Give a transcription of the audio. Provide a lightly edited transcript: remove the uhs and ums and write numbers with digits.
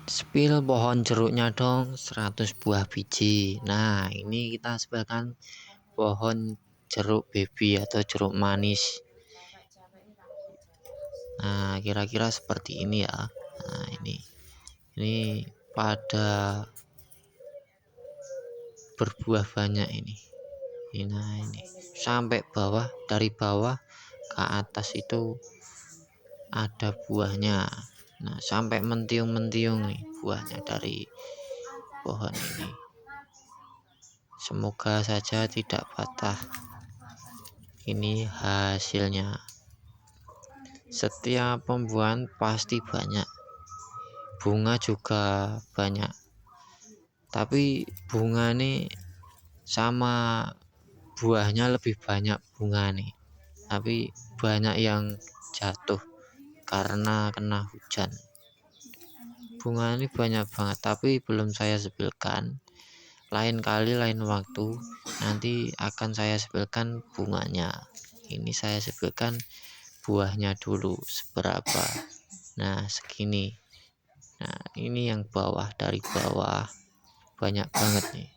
Spill pohon jeruknya dong 100 buah biji. Nah, ini kita sebutkan pohon jeruk baby atau jeruk manis. Nah, kira-kira seperti ini ya. Nah, ini pada berbuah banyak ini. Nah, ini sampai bawah, dari bawah ke atas itu ada buahnya. Nah, sampai mentiung-mentiung nih buahnya dari pohon ini. Semoga saja tidak patah. Ini hasilnya. Setiap pembuahan pasti banyak. Bunga juga banyak. Tapi bunga nih sama buahnya lebih banyak bunga nih. Tapi banyak yang jatuh karena kena hujan. Bunga ini banyak banget, tapi belum saya sebutkan. Lain kali, lain waktu, nanti akan saya sebutkan bunganya. Ini saya sebutkan buahnya dulu seberapa. Nah, segini. Nah, ini yang bawah, dari bawah banyak banget nih.